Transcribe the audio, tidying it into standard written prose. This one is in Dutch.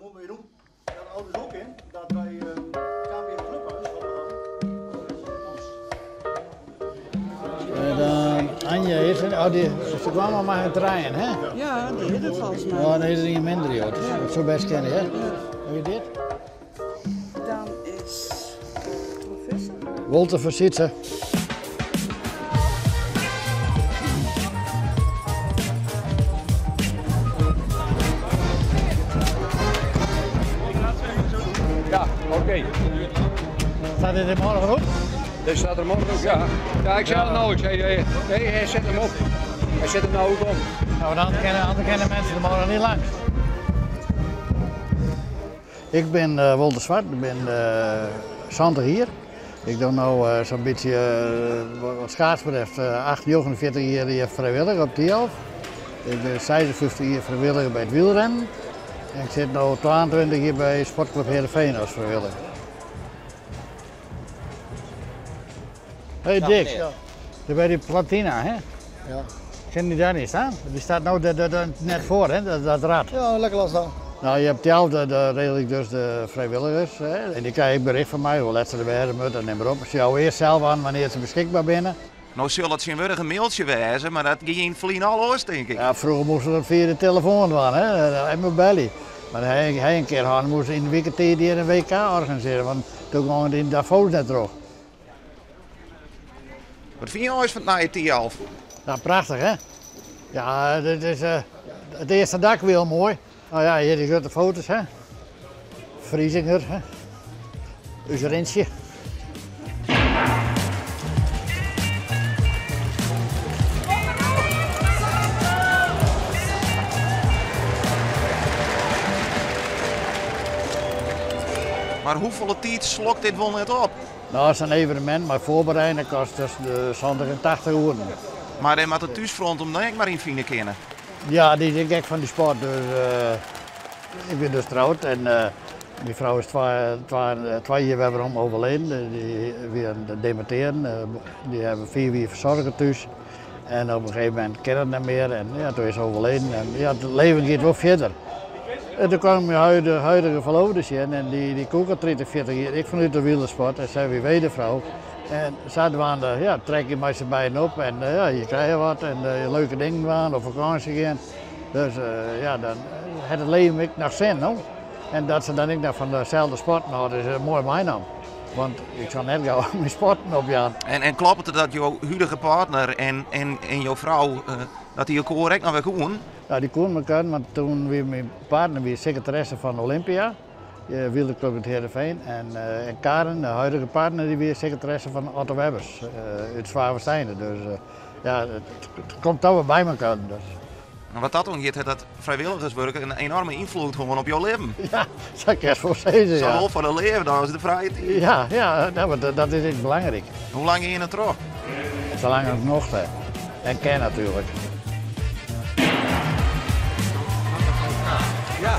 moeten we doen. Dat houdt dus ook in dat wij KPN Clubhuis Anja is ze kwam al maar het draaien, hè? Ja, die heet het volgens mij. Oh, dan is er niet minder, joh. Dat zou best kennen, hè? Heb je dit? Dan is Professor. Wolter Versitsen. Ja, oké. Staat dit er morgen op? Dit staat er morgen ook, ja. Ja, ik zei het nou, ik zei, nee, hij zet hem op. Hij zet hem nou ook om. Nou, dan kennen mensen er morgen niet langs. Ik ben Wolter Zwart, ik ben zanter hier. Ik doe nu zo'n beetje, wat schaats betreft, 49 jaar hier vrijwillig op Tialf. Ik ben 56 jaar vrijwilliger bij het wielrennen. En ik zit nu 22 jaar bij Sportclub Heerenveen als vrijwilliger. Hey Dick, ja. Bij die Platina, hè? Ja. Ken die daar niet staan? Die staat nou net voor, hè? Dat rad. Ja, lekker las dan. Nou, je hebt daar regel ik dus de vrijwilligers. Hè? En die krijg ik bericht van mij, hoe laat ze er bij hebben, en neem maar op. Ze jou eerst zelf aan wanneer ze beschikbaar binnen. Nou zal het geen een mailtje wezen, maar dat ging verlien al los, denk ik. Ja, vroeger moesten we dat via de telefoon doen, hè? En mijn belly. Maar hij een keer hadden moest in de weekend hier een WK organiseren, want toen kwam het in Davos net terug. Wat vind je nou eens van het Tialf? Nou, prachtig, hè? Ja, dit is, het eerste dak weer mooi. Nou ja, hier die grote foto's, hè? Vriezinger, hè? Uzerintje. Maar hoeveel tijd slokt dit wel net op? Nou, het is een evenement, maar voorbereiden kost tussen de 100 en 80 uur. Maar hij moet het thuisfront om dan ik maar in vinden kennen. Ja, die is gek van die sport. Dus, ik ben dus getrouwd en mijn vrouw is twee jaar hebben om overleden. Die weer dementeren. Die hebben 4 jaar verzorgd thuis. En op een gegeven moment kennen ze niet meer en ja, toen is ze overleden. En ja, het leven gaat wel verder. En toen kwam mijn huidige verloofde in en die kook 30, 40 jaar. Ik vanuit de wielersport en zij weer wedervrouw. En zaten we aan de, ja, trek je met z'n beiden op en ja, je krijgt wat en leuke dingen aan, op vakantie gaan. Dus ja, dan had het leven ik nog zin, no? En dat ze dan ik nog van dezelfde sport hadden, is mooi mijn naam. Want ik zou net gauw mijn sporten opgaan. En klopt het dat jouw huidige partner en jouw vrouw, dat die elkaar ook nog weer goed? Ja, die kon elkaar, want toen weer mijn partner weer secretaresse van Olympia. Wielerclub het Heerenveen en Karen, de huidige partner, die weer secretaresse van Otto Webbers uit Zwaversteinen. Dus ja, het komt toch weer bij elkaar. Dus. En wat dat ongeveer heeft dat vrijwilligerswerk een enorme invloed gewoon op jouw leven. Ja, dat kan je voor zeggen. Zo Ja. wel voor het leven, dan is de vrije tijd. Ja, dat is echt belangrijk. Hoe lang ga je het terug? Zolang ik nog heb. En ken natuurlijk. Ja.